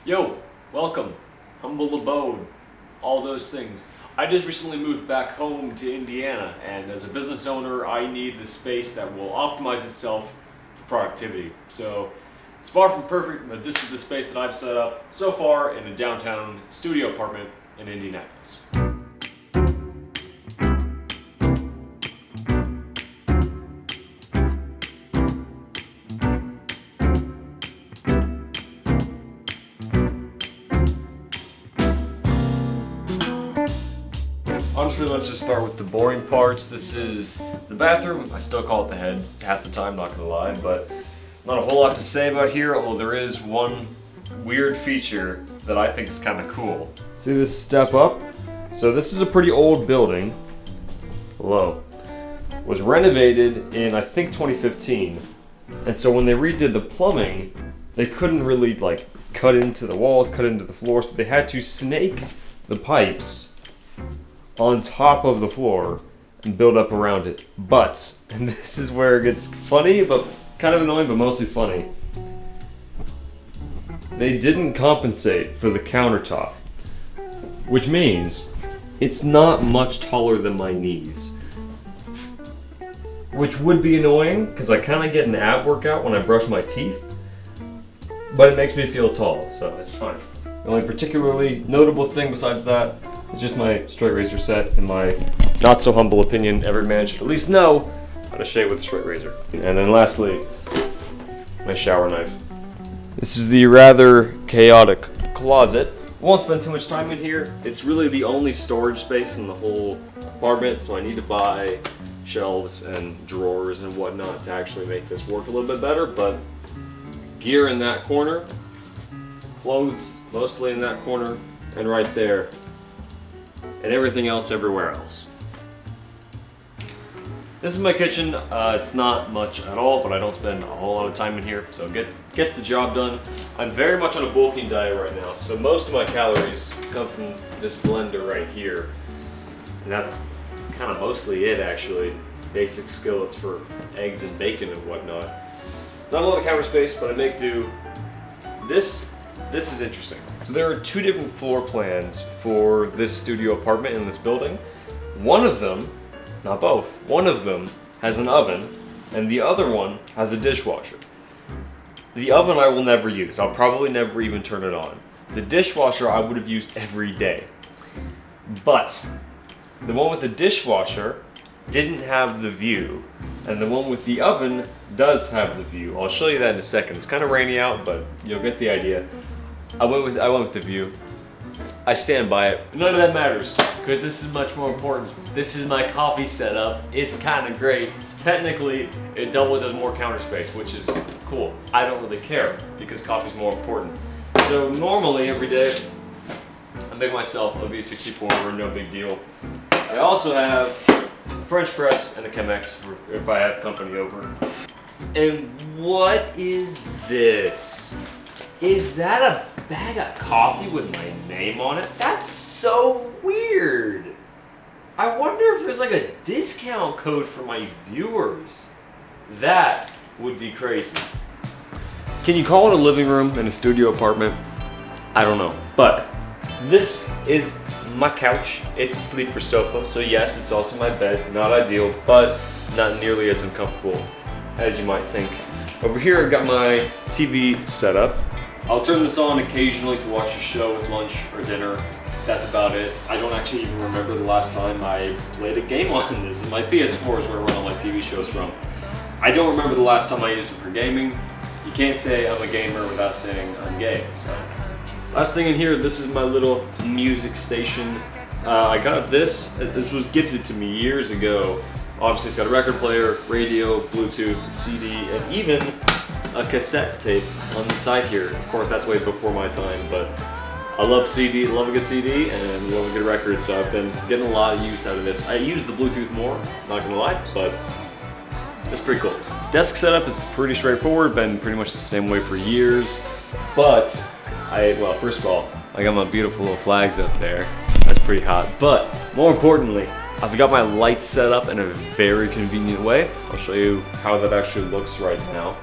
Yo, welcome, humble abode, all those things. I just recently moved back home to Indiana, and as a business owner, I need the space that will optimize itself for productivity. So it's far from perfect, but this is the space that I've set up so far in a downtown studio apartment in Indianapolis. Honestly, let's just start with the boring parts. This is the bathroom. I still call it the head half the time, not gonna lie, but not a whole lot to say about here, although there is one weird feature that I think is kind of cool. See this step up? So this is a pretty old building. Hello. Was renovated in, I think, 2015. And so when they redid the plumbing, they couldn't really like cut into the walls, cut into the floor, so they had to snake the pipes on top of the floor and build up around it. But, and this is where it gets funny, but kind of annoying, but mostly funny, they didn't compensate for the countertop, which means it's not much taller than my knees. Which would be annoying, because I kind of get an ab workout when I brush my teeth, but it makes me feel tall, so it's fine. The only particularly notable thing besides that is just my straight razor set. In my not so humble opinion, every man should at least know how to shave with a straight razor. And then lastly, my shower knife. This is the rather chaotic closet. Won't spend too much time in here. It's really the only storage space in the whole apartment, so I need to buy shelves and drawers and whatnot to actually make this work a little bit better, but gear in that corner, clothes mostly in that corner, and right there, and everything else everywhere else. This is my kitchen. It's not much at all, but I don't spend a whole lot of time in here, so it gets the job done. I'm very much on a bulking diet right now, so most of my calories come from this blender right here, and that's kind of mostly it actually. Basic skillets for eggs and bacon and whatnot. Not a lot of counter space, but I make do. This is interesting. So there are two different floor plans for this studio apartment in this building. One of them, not both, one of them has an oven and the other one has a dishwasher. The oven I will never use. I'll probably never even turn it on. The dishwasher I would have used every day. But the one with the dishwasher didn't have the view, and the one with the oven does have the view. I'll show you that in a second. It's kind of rainy out, but you'll get the idea. I went with the view. I stand by it. None of that matters, because this is much more important. This is my coffee setup. It's kind of great. Technically, it doubles as more counter space, which is cool. I don't really care, because coffee's more important. So normally, every day, I make myself a V64, no big deal. I also have a French press and a Chemex for if I have company over. And what is this? Is that a bag of coffee with my name on it? That's so weird. I wonder if there's like a discount code for my viewers. That would be crazy. Can you call it a living room in a studio apartment? I don't know, but this is my couch. It's a sleeper sofa, so yes, it's also my bed. Not ideal, but not nearly as uncomfortable as you might think. Over here, I've got my TV set up. I'll turn this on occasionally to watch a show with lunch or dinner. That's about it. I don't actually even remember the last time I played a game on this. My PS4 is where I run all my TV shows from. I don't remember the last time I used it for gaming. You can't say I'm a gamer without saying I'm gay. So. Last thing in here, this is my little music station. I got this was gifted to me years ago. Obviously it's got a record player, radio, Bluetooth, CD, and even a cassette tape on the side here. Of course that's way before my time, but I love CD, love a good CD, and love a good record, so I've been getting a lot of use out of this. I use the Bluetooth more, not gonna lie, but it's pretty cool. Desk setup is pretty straightforward, been pretty much the same way for years, but well, first of all, I got my beautiful little flags up there. That's pretty hot, but more importantly, I've got my lights set up in a very convenient way. I'll show you how that actually looks right now.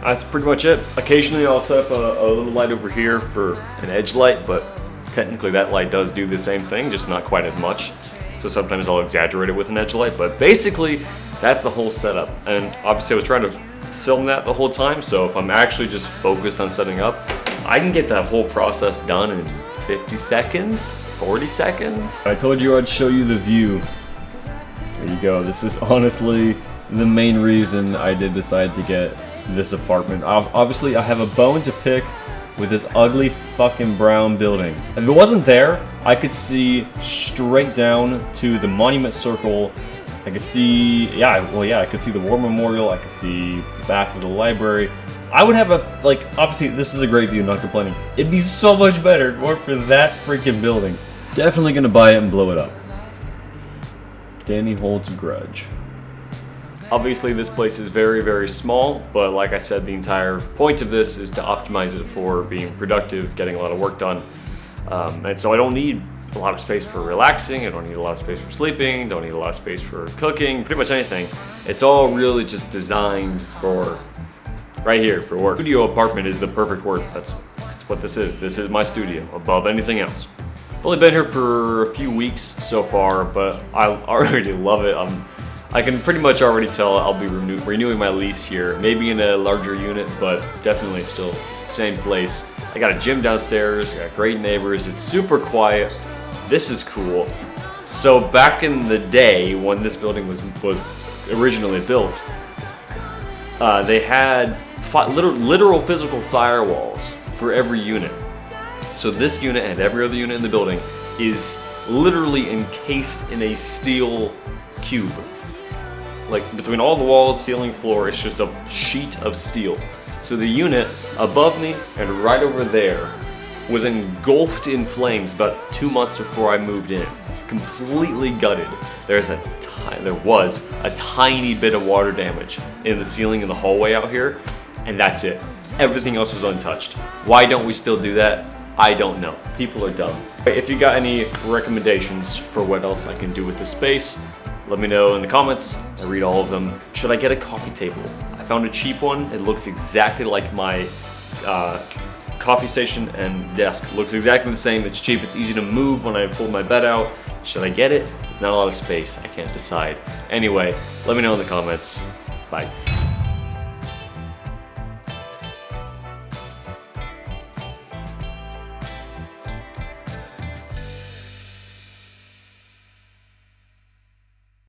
that's pretty much it. Occasionally I'll set up a little light over here for an edge light, but technically that light does do the same thing, just not quite as much. So sometimes I'll exaggerate it with an edge light, but basically that's the whole setup. And obviously I was trying to film that the whole time, so if I'm actually just focused on setting up, I can get that whole process done in 50 seconds, 40 seconds. I told you I'd show you the view. There you go. This is honestly the main reason I did decide to get this apartment. Obviously, I have a bone to pick with this ugly fucking brown building. If it wasn't there, I could see straight down to the Monument Circle. I could see, I could see the War Memorial. I could see the back of the library. I would have a, like, obviously this is a great view, not complaining. It'd be so much better if it weren't for that freaking building. Definitely gonna buy it and blow it up. Danny holds a grudge. Obviously this place is very, very small, but like I said, the entire point of this is to optimize it for being productive, getting a lot of work done. And so I don't need a lot of space for relaxing, I don't need a lot of space for sleeping, don't need a lot of space for cooking, pretty much anything. It's all really just designed for right here, for work. Studio apartment is the perfect word. That's what this is. This is my studio, above anything else. I've only been here for a few weeks so far, but I already love it. I can pretty much already tell I'll be renewing my lease here, maybe in a larger unit, but definitely still same place. I got a gym downstairs, I got great neighbors, it's super quiet. This is cool. So back in the day when this building was originally built, they had literal physical firewalls for every unit. So this unit and every other unit in the building is literally encased in a steel cube. Like between all the walls, ceiling, floor, it's just a sheet of steel. So the unit above me and right over there was engulfed in flames about 2 months before I moved in. Completely gutted. There was a tiny bit of water damage in the ceiling in the hallway out here, and that's it. Everything else was untouched. Why don't we still do that? I don't know. People are dumb. If you got any recommendations for what else I can do with this space, let me know in the comments. I read all of them. Should I get a coffee table? I found a cheap one. It looks exactly like my coffee station and desk. Looks exactly the same. It's cheap. It's easy to move when I pull my bed out. Should I get it? It's not a lot of space. I can't decide. Anyway, let me know in the comments. Bye.